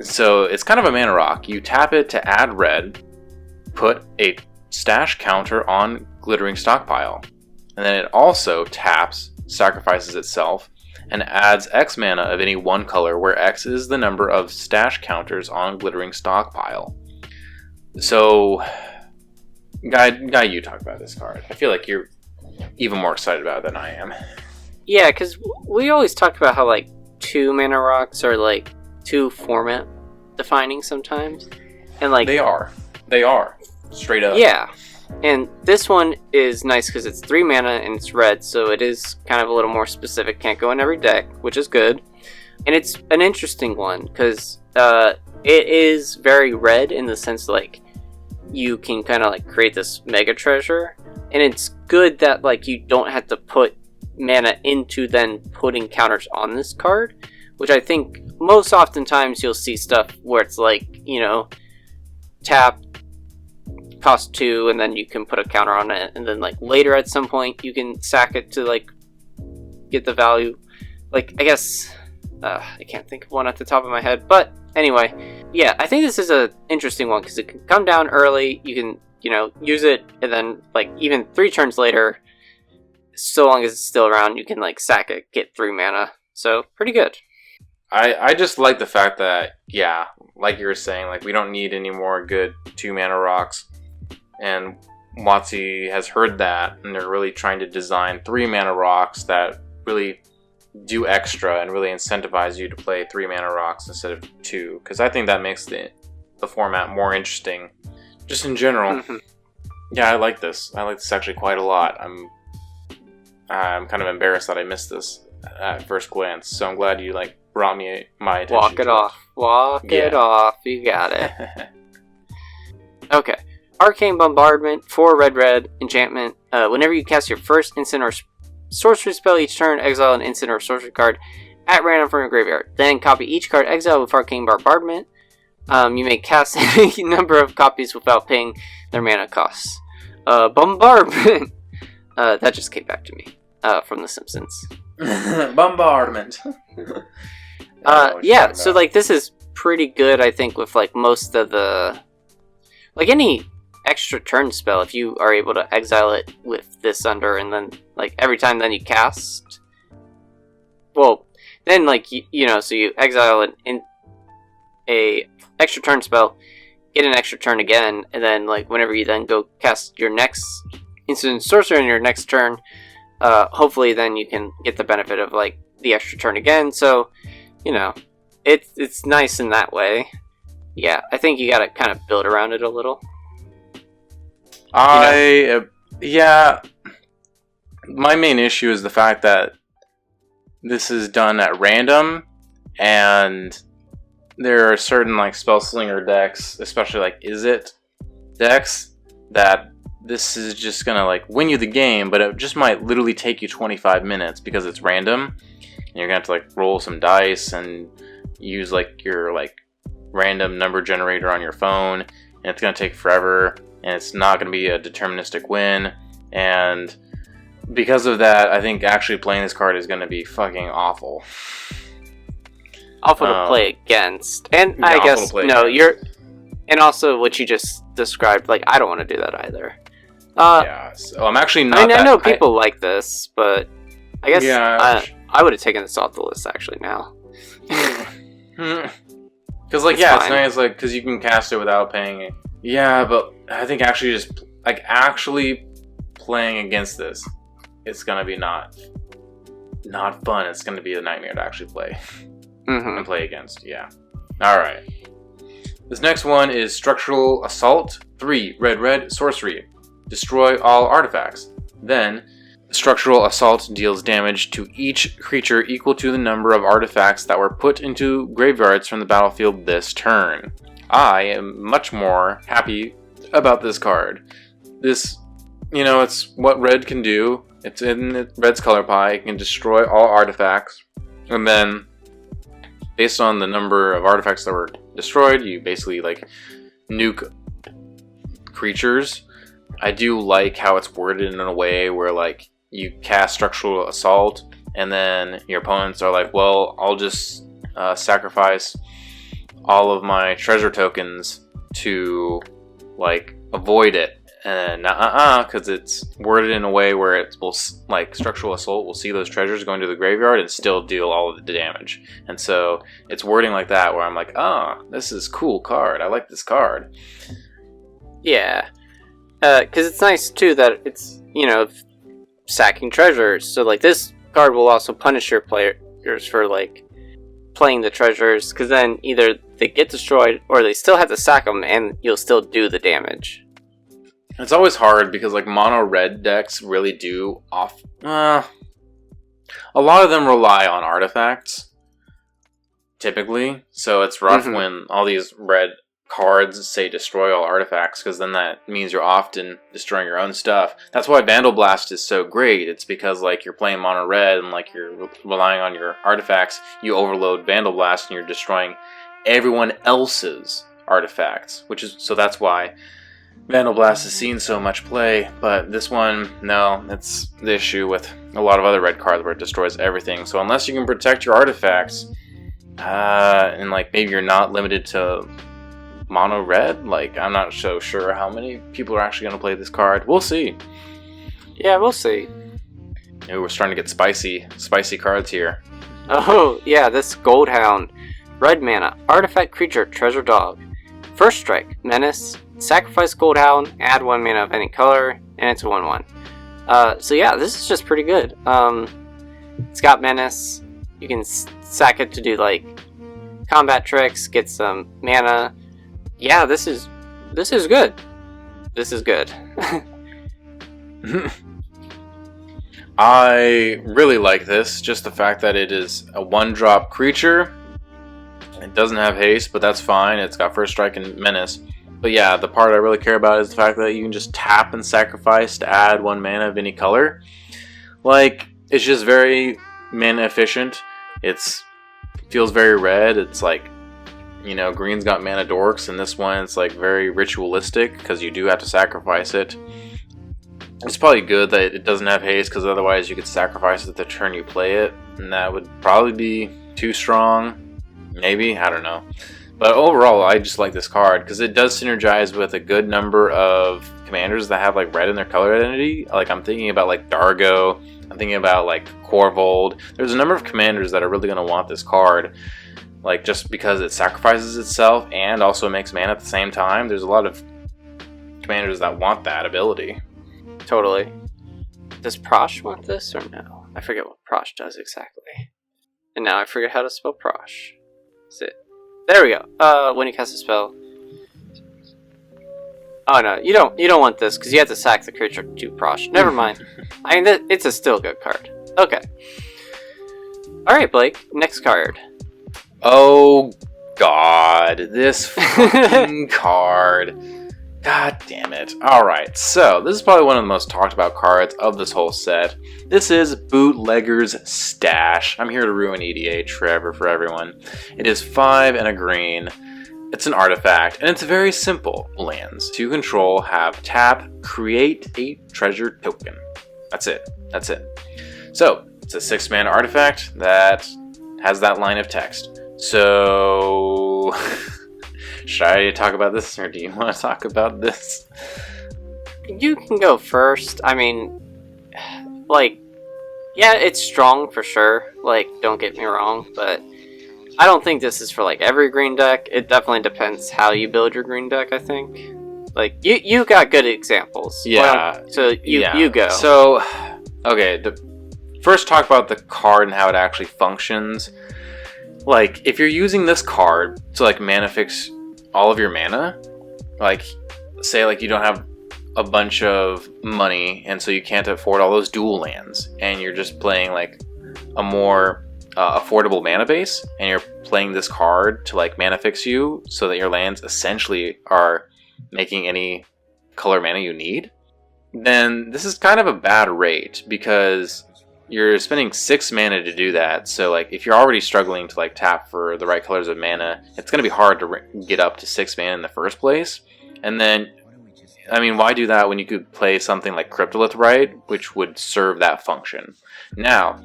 So it's kind of a mana rock. You tap it to add red, put a stash counter on Glittering Stockpile, and then it also taps, sacrifices itself, and adds X mana of any 1 color, where X is the number of stash counters on Glittering Stockpile. So, Guy, you talk about this card. I feel like you're even more excited about it than I am. Yeah, because we always talk about how like 2 mana rocks are like too format defining sometimes, and like they are straight up. Yeah, and this one is nice because it's 3 mana and it's red, so it is kind of a little more specific. Can't go in every deck, which is good. And it's an interesting one because it is very red in the sense like you can kind of like create this mega treasure, and it's good that like you don't have to put mana into then putting counters on this card, which I think most oftentimes you'll see stuff where it's like, you know, tap, cost 2, and then you can put a counter on it, and then like later at some point you can sack it to like get the value. Like, I guess I can't think of one at the top of my head, but anyway, yeah, I think this is a interesting one because it can come down early. You can, you know, use it, and then like even 3 turns later, so long as it's still around, you can like sack it, get 3 mana. So pretty good. I just like the fact that, yeah, like you were saying, like we don't need any more good 2 mana rocks, and WotC has heard that, and they're really trying to design 3 mana rocks that really do extra and really incentivize you to play 3 mana rocks instead of 2, because I think that makes the format more interesting just in general. Mm-hmm. Yeah, I like this. I like this actually quite a lot. I'm kind of embarrassed that I missed this at first glance, so I'm glad you like brought me my attention. Walk it off. You got it. Okay. Arcane Bombardment, 4 red, enchantment. Whenever you cast your first instant or sorcery spell each turn, exile an instant or sorcery card at random from your graveyard. Then copy each card exiled with Arcane Bombardment. You may cast any number of copies without paying their mana costs. Bombardment! That just came back to me from The Simpsons. Bombardment. Yeah, so like this is pretty good, I think, with like most of the, like any extra turn spell, if you are able to exile it with this under, and then like every time then you cast, well, then like you know, so you exile it in a extra turn spell, get an extra turn again, and then like whenever you then go cast your next instant sorcerer in your next turn, hopefully then you can get the benefit of like the extra turn again. So you know, it's nice in that way. Yeah, I think you gotta kind of build around it a little. Yeah. My main issue is the fact that this is done at random, and there are certain like spell slinger decks, especially like Is It decks, that this is just gonna like win you the game, but it just might literally take you 25 minutes because it's random. And you're gonna have to like roll some dice and use like your like random number generator on your phone, and it's gonna take forever, and it's not gonna be a deterministic win. And because of that, I think actually playing this card is gonna be fucking awful. Awful to play against. And I guess you're, and also what you just described, like I don't want to do that either. Yeah, so I'm actually not. I know people like this, but I guess I would have taken this off the list actually now. Because like it's nice, like because you can cast it without paying it. Yeah, but I think actually just like actually playing against this, it's gonna be not fun. It's gonna be a nightmare to actually play and play against. Yeah. All right. This next one is Structural Assault. 3 red sorcery. Destroy all artifacts. Then, Structural Assault deals damage to each creature equal to the number of artifacts that were put into graveyards from the battlefield this turn. I am much more happy about this card. This, it's what red can do. It's in red's color pie. It can destroy all artifacts. And then, based on the number of artifacts that were destroyed, you basically like nuke creatures. I do like how it's worded in a way where like you cast Structural Assault and then your opponents are like, well, I'll just sacrifice all of my treasure tokens to like avoid it. And because it's worded in a way where it will, like, Structural Assault will see those treasures going to the graveyard and still deal all of the damage. And so it's wording like that where I'm like, this is a cool card. I like this card. Yeah. Because it's nice, too, that it's, sacking treasures. So, like, this card will also punish your players for, like, playing the treasures. Because then either they get destroyed or they still have to sack them and you'll still do the damage. It's always hard because like mono red decks really do a lot of them rely on artifacts typically, so it's rough when all these red cards say destroy all artifacts, because then that means you're often destroying your own stuff. That's why Vandal Blast is so great. It's because like you're playing mono red and like you're relying on your artifacts, you overload Vandal Blast and you're destroying everyone else's artifacts, so that's why Vandal Blast has seen so much play. But this one, no, it's the issue with a lot of other red cards where it destroys everything. So unless you can protect your artifacts, and like maybe you're not limited to mono red, like I'm not so sure how many people are actually going to play this card. We'll see. Yeah, we'll see. Ooh, we're starting to get spicy cards here. Oh, yeah, this Gold Hound. Red mana, artifact creature, treasure dog. First strike, menace. Sacrifice Gold Hound, add 1 mana of any color, and it's a 1/1. So yeah, this is just pretty good. It's got menace. You can sack it to do like combat tricks, get some mana. Yeah, this is good. This is good. I really like this. Just the fact that it is a 1-drop creature. It doesn't have haste, but that's fine. It's got first strike and menace. But yeah, the part I really care about is the fact that you can just tap and sacrifice to add 1 mana of any color. Like, it's just very mana efficient. It feels very red. It's like, green's got mana dorks, and this one it's like very ritualistic because you do have to sacrifice it. It's probably good that it doesn't have haste, because otherwise you could sacrifice it the turn you play it, and that would probably be too strong. Maybe, I don't know. But overall, I just like this card because it does synergize with a good number of commanders that have like red in their color identity. Like I'm thinking about like Dargo, I'm thinking about like Corvold. There's a number of commanders that are really going to want this card, like just because it sacrifices itself and also makes mana at the same time. There's a lot of commanders that want that ability. Totally. Does Prosh want this or no? I forget what Prosh does exactly. And now I forget how to spell Prosh. Is it? There we go. When you cast a spell. Oh no, you don't want this because you have to sack the creature to Prosh. Never mind. I mean, it's a still good card. Okay. All right, Blake. Next card. Oh God, this fucking card. God damn it. Alright, so this is probably one of the most talked about cards of this whole set. This is Bootlegers Stash. I'm here to ruin EDH forever for everyone. It is 5 and a green. It's an artifact, and it's very simple. Lands to control have tap, create a treasure token. That's it. That's it. So, it's a 6-mana artifact that has that line of text. So... Should I talk about this, or do you want to talk about this? You can go first. I mean, like, yeah, it's strong for sure. Like, don't get me wrong, but I don't think this is for, like, every green deck. It definitely depends how you build your green deck, I think. Like, you got good examples. Yeah. So, you go. So, okay, first talk about the card and how it actually functions. Like, if you're using this card to, like, mana fix all of your mana, like, say, like, you don't have a bunch of money, and so you can't afford all those dual lands, and you're just playing, like, a more affordable mana base, and you're playing this card to, like, mana fix you, so that your lands essentially are making any color mana you need, then this is kind of a bad rate, because you're spending 6 mana to do that. So, like, if you're already struggling to, like, tap for the right colors of mana, it's going to be hard to get up to 6 mana in the first place. And then, I mean, why do that when you could play something like Cryptolith Right, which would serve that function? Now,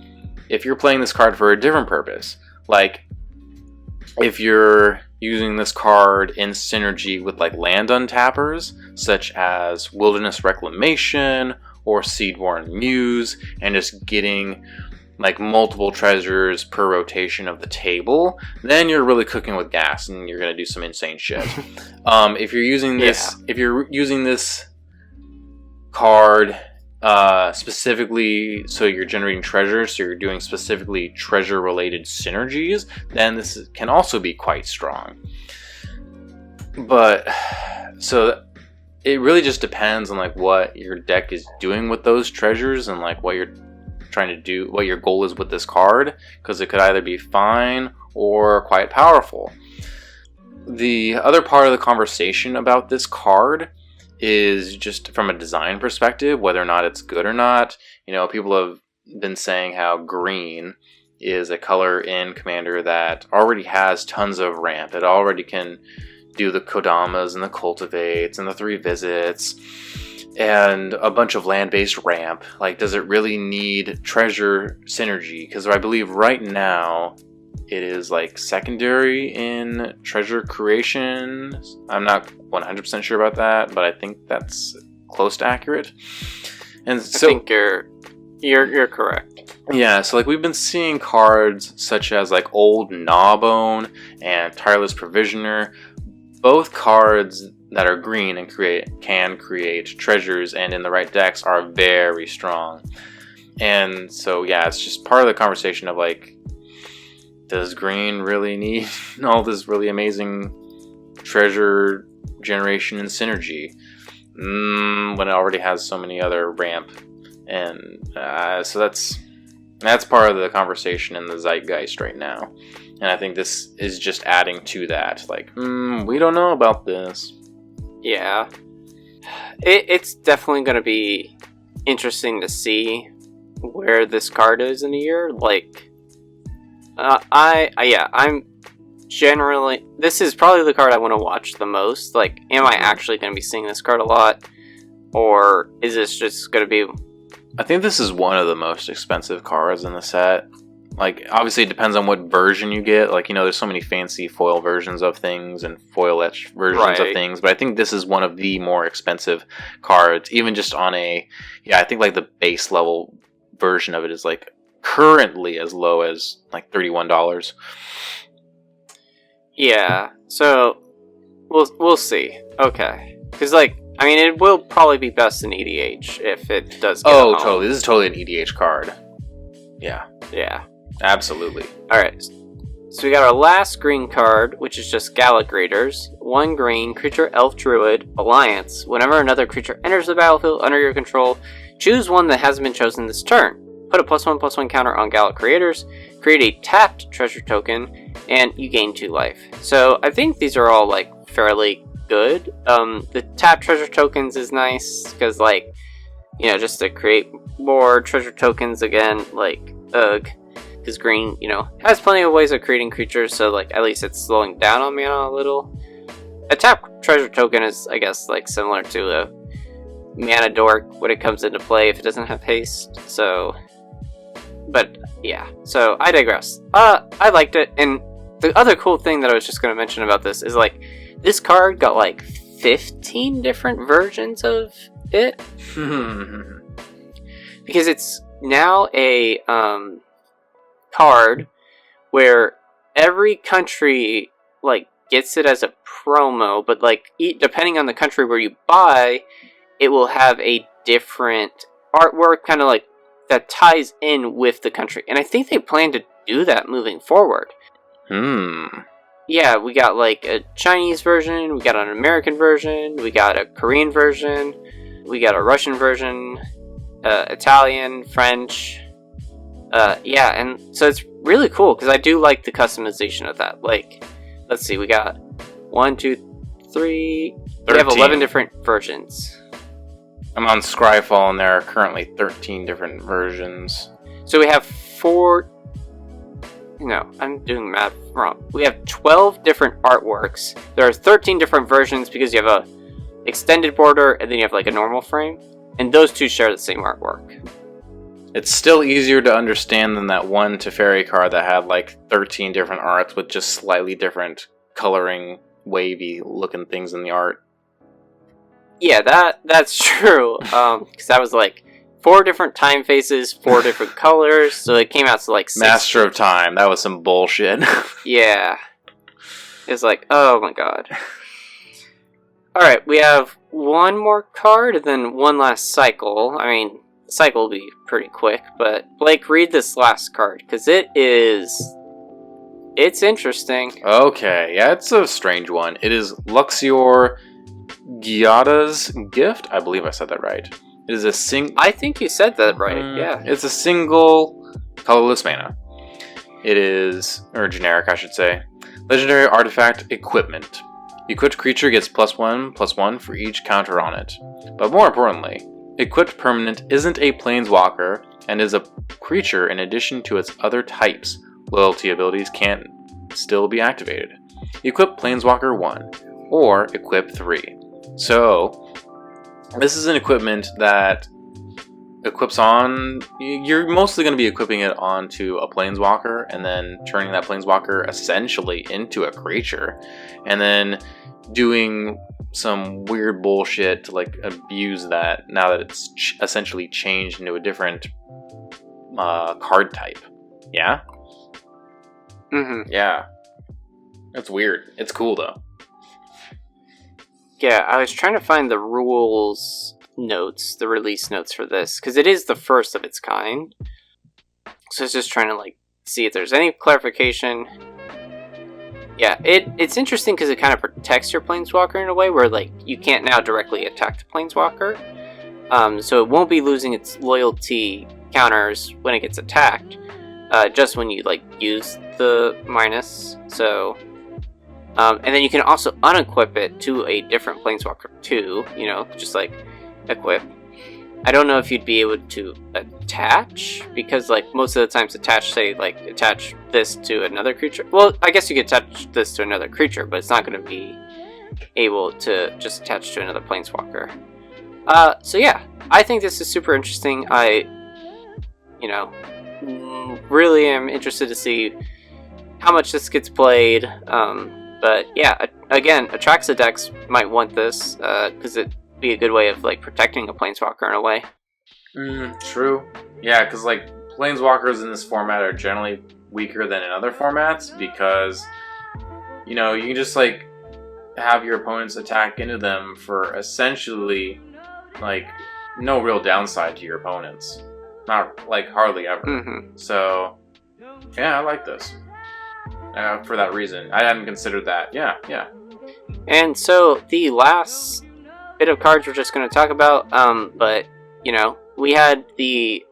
if you're playing this card for a different purpose, like, if you're using this card in synergy with, like, land untappers, such as Wilderness Reclamation or Seedborn Muse, and just getting, like, multiple treasures per rotation of the table, then you're really cooking with gas, and you're gonna do some insane shit. If you're using this, if you're using this card specifically so you're generating treasures, so you're doing specifically treasure-related synergies, then this can also be quite strong. But so it really just depends on, like, what your deck is doing with those treasures, and, like, what you're trying to do, what your goal is with this card, because it could either be fine or quite powerful. The other part of the conversation about this card is just from a design perspective, whether or not it's good or not. You know, people have been saying how green is a color in Commander that already has tons of ramp. It already can do the Kodamas and the Cultivates and the 3 Visits and a bunch of land-based ramp. Like, does it really need treasure synergy? Because I believe right now it is, like, secondary in treasure creation. I'm not 100% sure about that, but I think that's close to accurate. And so I think you're correct. Yeah, so, like, we've been seeing cards such as, like, Old Gnawbone and Tireless Provisioner. Both cards that are green and can create treasures, and in the right decks are very strong. And so, yeah, it's just part of the conversation of, like, does green really need all this really amazing treasure generation and synergy when it already has so many other ramp? And so that's part of the conversation in the zeitgeist right now. And I think this is just adding to that. Like, we don't know about this. Yeah. It's definitely going to be interesting to see where this card is in a year. Like, I'm generally... This is probably the card I want to watch the most. Like, am I actually going to be seeing this card a lot? Or is this just going to be... I think this is one of the most expensive cards in the set. Like, obviously it depends on what version you get. Like, you know, there's so many fancy foil versions of things and foil etched versions of things. But I think this is one of the more expensive cards. Even just on I think, like, the base level version of it is, like, currently as low as, like, $31. Yeah, so we'll see. Okay. Because, like, I mean, it will probably be best in EDH if it does get totally. This is totally an EDH card. Yeah. Yeah. Absolutely. Alright. So we got our last green card, which is just GalaGreeters. 1 green, creature, elf, druid, alliance. Whenever another creature enters the battlefield under your control, choose one that hasn't been chosen this turn. Put a +1/+1 counter on GalaGreeters. Create a tapped treasure token, and you gain 2 life. So I think these are all like fairly good. The tapped treasure tokens is nice because, like, you know, just to create more treasure tokens again, like, because green, you know, has plenty of ways of creating creatures, so, like, at least it's slowing down on mana a little. A tapped treasure token is, I guess, like, similar to a mana dork when it comes into play if it doesn't have haste, so... But, yeah, so I digress. I liked it, and the other cool thing that I was just going to mention about this is, like, this card got, like, 15 different versions of it. Because it's now a, card where every country, like, gets it as a promo, but, like, depending on the country where you buy, it will have a different artwork, kind of like, that ties in with the country. And I think they plan to do that moving forward. Yeah, we got, like, a Chinese version, we got an American version, we got a Korean version, we got a Russian version, Italian, French. Yeah, and so it's really cool, because I do like the customization of that. Like, let's see, we got 1, 2, 3... 13. We have 11 different versions. I'm on Scryfall, and there are currently 13 different versions. So we have 4... No, I'm doing math wrong. We have 12 different artworks. There are 13 different versions because you have a extended border, and then you have, like, a normal frame. And those two share the same artwork. It's still easier to understand than that one Teferi card that had, like, 13 different arts with just slightly different coloring, wavy looking things in the art. Yeah, that's true. Because that was, like, 4 different time faces, 4 different colors, so it came out to, like, 6. Master of Time, that was some bullshit. Yeah. It's like, oh my god. Alright, we have one more card, and then one last cycle. I mean, the cycle will be pretty quick, but Blake, read this last card, because it's interesting. Okay, yeah, it's a strange one. It is Luxior Gyada's Gift? I believe I said that right. It is a I think you said that right, yeah. It's a single colorless mana. It is, or generic I should say. Legendary artifact equipment. Equipped creature gets +1/+1 for each counter on it. But more importantly, equipped permanent isn't a planeswalker and is a creature in addition to its other types. Loyalty abilities can still be activated. Equip planeswalker 1 or equip 3. So, this is an equipment that equips on... You're mostly going to be equipping it onto a planeswalker and then turning that planeswalker essentially into a creature. And then doing some weird bullshit to, like, abuse that now that it's essentially changed into a different card type. Yeah? Mm-hmm. Yeah. That's weird. It's cool, though. Yeah, I was trying to find the rules notes, the release notes for this, because it is the first of its kind. So I was just trying to, like, see if there's any clarification. Yeah, it's interesting because it kind of protects your planeswalker in a way where, like, you can't now directly attack the planeswalker. So it won't be losing its loyalty counters when it gets attacked, just when you, like, use the minus. So... and then you can also unequip it to a different planeswalker too, you know, just like equip. I don't know if you'd be able to attach, because, like, most of the times attach this to another creature. Well, I guess you could attach this to another creature, but it's not going to be able to just attach to another planeswalker. So yeah, I think this is super interesting. I, you know, really am interested to see how much this gets played. But yeah, again, Atraxa decks might want this, because it'd be a good way of, like, protecting a planeswalker in a way. True. Yeah, because, like, planeswalkers in this format are generally weaker than in other formats, because, you know, you can just, like, have your opponents attack into them for essentially, like, no real downside to your opponents. Not, like, hardly ever. Mm-hmm. So, yeah, I like this. for that reason. I hadn't considered that. Yeah. And so the last bit of cards we're just going to talk about, but, you know, we had the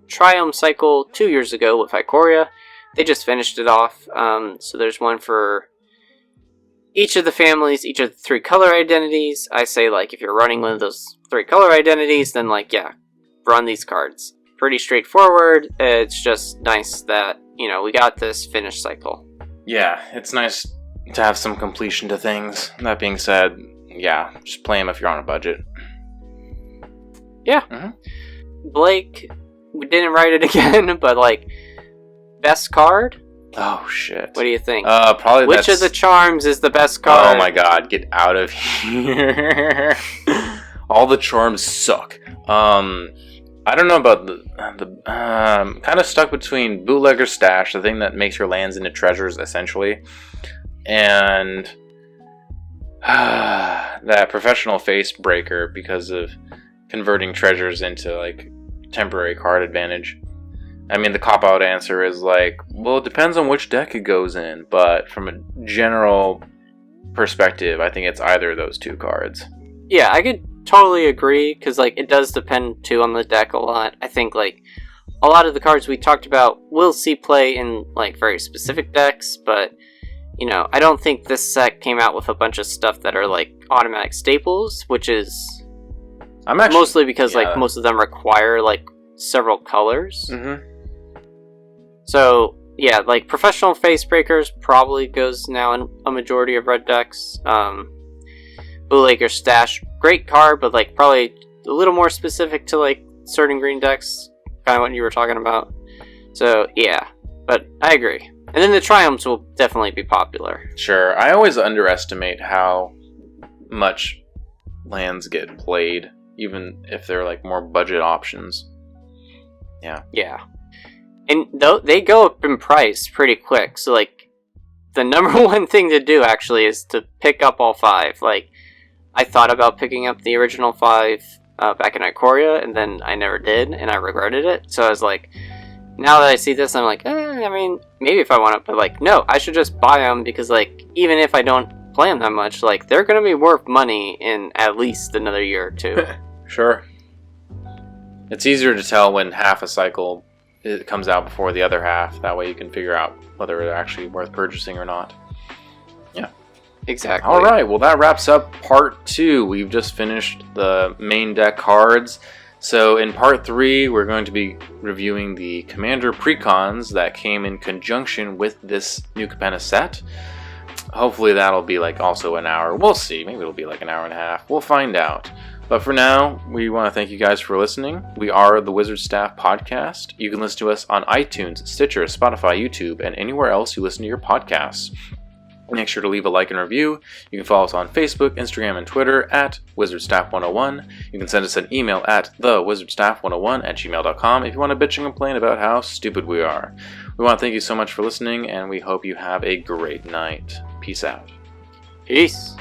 Triumph cycle 2 years ago with Ikoria. They just finished it off. So there's one for each of the families, each of the 3 color identities. I say, like, if you're running one of those 3 color identities, then, like, yeah, run these cards. Pretty straightforward. It's just nice that, you know, we got this finished cycle. Yeah, it's nice to have some completion to things. That being said, yeah, just play them if you're on a budget. Yeah. Mm-hmm. Blake, we didn't write it again, but, like, best card? Oh, shit. What do you think? Probably Which of the charms is the best card? Oh my god, get out of here. All the charms suck. I don't know about the kind of stuck between Bootlegger's Stash, the thing that makes your lands into treasures, essentially, and that Professional Face Breaker because of converting treasures into, like, temporary card advantage. I mean, the cop-out answer is like, well, it depends on which deck it goes in, but from a general perspective, I think it's either of those 2 cards. Yeah, I could totally agree, because, like, it does depend, too, on the deck a lot. I think, like, a lot of the cards we talked about will see play in, like, very specific decks, but, you know, I don't think this set came out with a bunch of stuff that are, like, automatic staples, which is mostly because, like, most of them require, like, several colors. Mm-hmm. So, yeah, like, Professional Face Breakers probably goes now in a majority of red decks. Bootlegger's Stash, great card, but, like, probably a little more specific to, like, certain green decks, kind of what you were talking about. So, yeah, but I agree. And then the Triumphs will definitely be popular. Sure, I always underestimate how much lands get played, even if they're, like, more budget options. Yeah. And they go up in price pretty quick, so, like, the number one thing to do, actually, is to pick up all 5. Like, I thought about picking up the original 5 back in Ikoria, and then I never did, and I regretted it. So I was like, now that I see this, I'm like, I mean, maybe if I want to, but, like, no, I should just buy them, because, like, even if I don't play them that much, like, they're going to be worth money in at least another year or 2. Sure. It's easier to tell when half a cycle it comes out before the other half. That way you can figure out whether they're actually worth purchasing or not. Yeah. Exactly. Alright, well that wraps up part 2. We've just finished the main deck cards. So in part 3, we're going to be reviewing the Commander Precons that came in conjunction with this new Capenna set. Hopefully that'll be, like, also an hour. We'll see. Maybe it'll be like an hour and a half. We'll find out. But for now, we want to thank you guys for listening. We are the Wizard Staff Podcast. You can listen to us on iTunes, Stitcher, Spotify, YouTube, and anywhere else you listen to your podcasts. Make sure to leave a like and review. You can follow us on Facebook, Instagram, and Twitter at WizardStaff101. You can send us an email at thewizardstaff101@gmail.com if you want to bitch and complain about how stupid we are. We want to thank you so much for listening, and we hope you have a great night. Peace out. Peace.